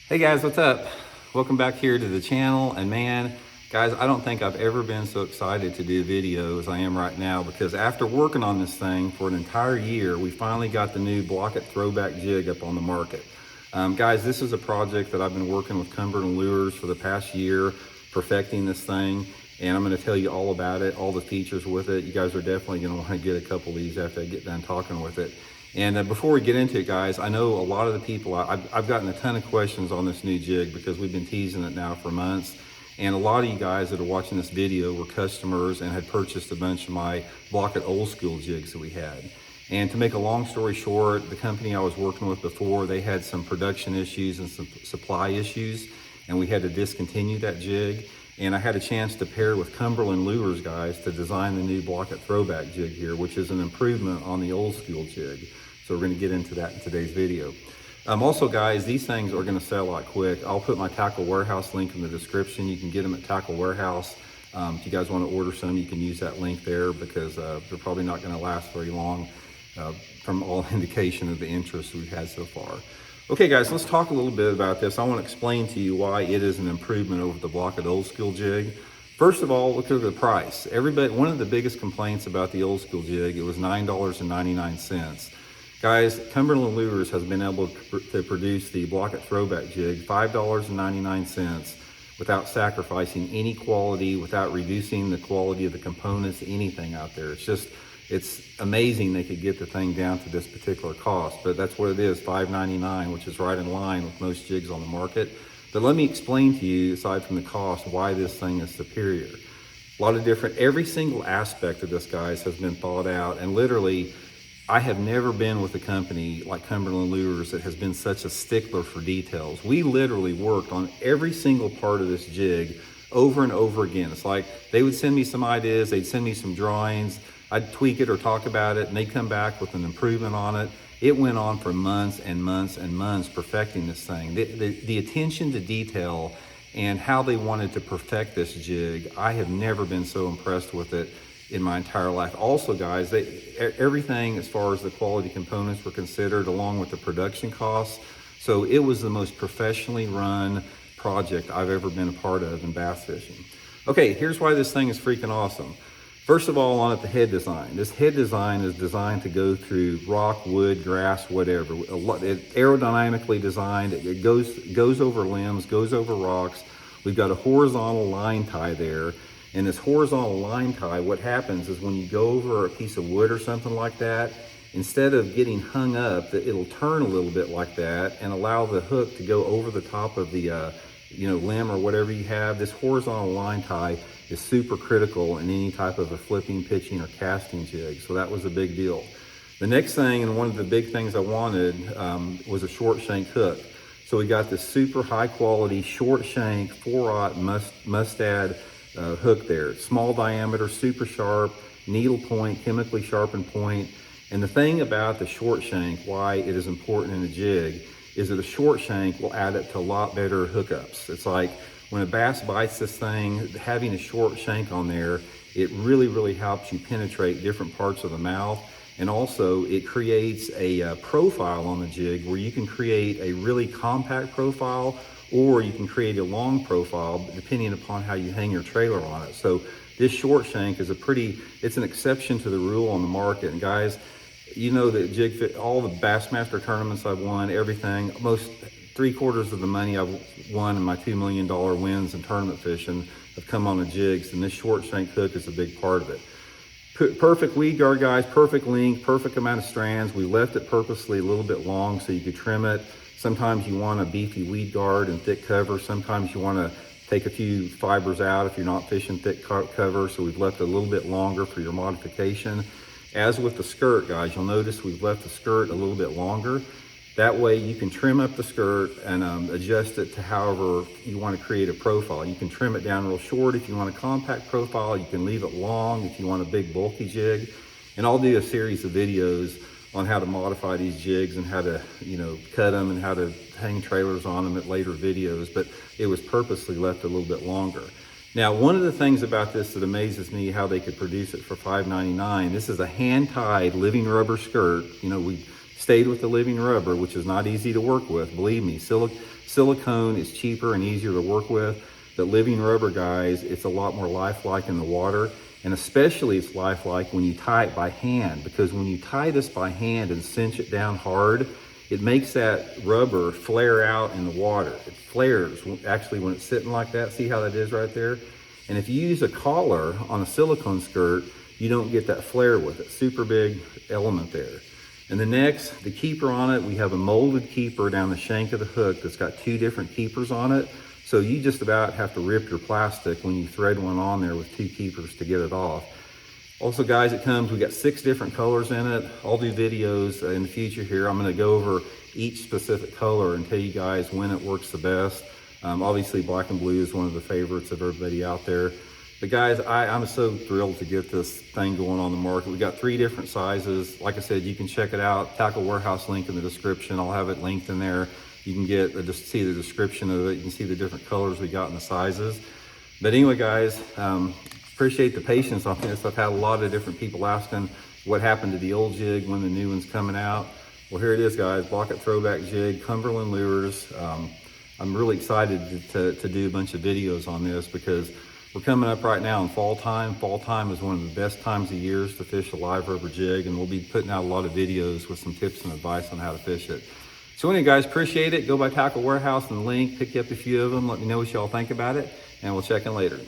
Hey guys, what's up? Welcome back here to the channel. And man, guys, I don't think I've ever been so excited to do a video as I am right now, because after working on this thing for an entire year, we finally got the new Blaukat Throwback Jig up on the market. Guys, this is a project that I've been working with Cumberland Lures for the past year, perfecting this thing. And I'm going to tell you all about it, all the features with it. You guys are definitely going to want to get a couple of these after I get done talking with it. And before we get into it, guys, I know a lot of the people, I've gotten a ton of questions on this new jig because we've been teasing it now for months. And a lot of you guys that are watching this video were customers and had purchased a bunch of my Blaukat old school jigs that we had. And to make a long story short, the company I was working with before, they had some production issues and some supply issues, and we had to discontinue that jig. And I had a chance to pair with Cumberland Lures guys to design the new Blaukat Throwback jig here, which is an improvement on the old school jig. So we're gonna get into that in today's video. Also guys, these things are gonna sell out quick. I'll put my Tackle Warehouse link in the description. You can get them at Tackle Warehouse. If you guys wanna order some, you can use that link there because they're probably not gonna last very long from all indication of the interest we've had so far. Okay guys, let's talk a little bit about this. I want to explain to you why it is an improvement over the Blaukat old school jig. First of all, look at the price. One of the biggest complaints about the old school jig, it was $9.99. Guys, Cumberland Lures has been able to produce the Blaukat Throwback jig $5.99 without sacrificing any quality, without reducing the quality of the components, anything out there. It's amazing they could get the thing down to this particular cost, but that's what it is, $5.99, which is right in line with most jigs on the market. But let me explain to you, aside from the cost, why this thing is superior. A lot of every single aspect of this, guys, has been thought out, and literally, I have never been with a company like Cumberland Lures that has been such a stickler for details. We literally worked on every single part of this jig over and over again. It's like they would send me some ideas, they'd send me some drawings, I'd tweak it or talk about it, and they'd come back with an improvement on it. It went on for months and months and months perfecting this thing. The attention to detail and how they wanted to perfect this jig, I have never been so impressed with it in my entire life. Also, guys, everything as far as the quality components were considered, along with the production costs. So it was the most professionally run project I've ever been a part of in bass fishing. Okay, here's why this thing is freaking awesome. First of all, on the head design. This head design is designed to go through rock, wood, grass, whatever. It's aerodynamically designed. It goes over limbs, goes over rocks. We've got a horizontal line tie there. And this horizontal line tie, what happens is when you go over a piece of wood or something like that, instead of getting hung up, it'll turn a little bit like that and allow the hook to go over the top of the limb or whatever you have. This horizontal line tie is super critical in any type of a flipping, pitching, or casting jig. So that was a big deal. The next thing, and one of the big things I wanted, was a short shank hook. So we got this super high quality short shank 4/0 mustad hook there. Small diameter, super sharp, needle point, chemically sharpened point. And the thing about the short shank, why it is important in a jig, is that a short shank will add it to a lot better hookups. It's like when a bass bites this thing, having a short shank on there, it really helps you penetrate different parts of the mouth. And also it creates a profile on the jig where you can create a really compact profile, or you can create a long profile depending upon how you hang your trailer on it. So this short shank is it's an exception to the rule on the market. And guys, you know that all the Bassmaster tournaments I've won, everything, most 3/4 of the money I've won in my $2 million wins in tournament fishing have come on the jigs, and this short shank hook is a big part of it. Perfect weed guard, guys, perfect length, perfect amount of strands. We left it purposely a little bit long so you could trim it. Sometimes you want a beefy weed guard and thick cover. Sometimes you want to take a few fibers out if you're not fishing thick cover, so we've left it a little bit longer for your modification. As with the skirt, guys, you'll notice we've left the skirt a little bit longer. That way you can trim up the skirt and adjust it to however you want to create a profile. You can trim it down real short if you want a compact profile. You can leave it long if you want a big bulky jig. And I'll do a series of videos on how to modify these jigs and how to, cut them and how to hang trailers on them at later videos, but it was purposely left a little bit longer. Now, one of the things about this that amazes me, how they could produce it for $5.99, this is a hand-tied living rubber skirt. We stayed with the living rubber, which is not easy to work with. Believe me, silicone is cheaper and easier to work with. But living rubber, guys, it's a lot more lifelike in the water. And especially it's lifelike when you tie it by hand, because when you tie this by hand and cinch it down hard, it makes that rubber flare out in the water. It flares actually when it's sitting like that. See how that is right there? And if you use a collar on a silicone skirt, you don't get that flare with it. Super big element there. And the next, the keeper on it, we have a molded keeper down the shank of the hook that's got 2 different keepers on it. So you just about have to rip your plastic when you thread one on there with 2 keepers to get it off. Also, guys, we got 6 different colors in it. I'll do videos in the future here. I'm gonna go over each specific color and tell you guys when it works the best. Obviously, black and blue is one of the favorites of everybody out there. But guys, I'm so thrilled to get this thing going on the market. We got 3 different sizes. Like I said, you can check it out. Tackle Warehouse link in the description. I'll have it linked in there. You can just see the description of it. You can see the different colors we got and the sizes. But anyway, guys, appreciate the patience on this. I've had a lot of different people asking what happened to the old jig, when the new one's coming out. Well, here it is, guys. Blaukat Throwback jig, Cumberland lures. I'm really excited to do a bunch of videos on this because we're coming up right now in fall time. Fall time is one of the best times of years to fish a live rubber jig, and we'll be putting out a lot of videos with some tips and advice on how to fish it. So anyway, guys, appreciate it. Go by Tackle Warehouse and the link, pick you up a few of them. Let me know what y'all think about it, and we'll check in later.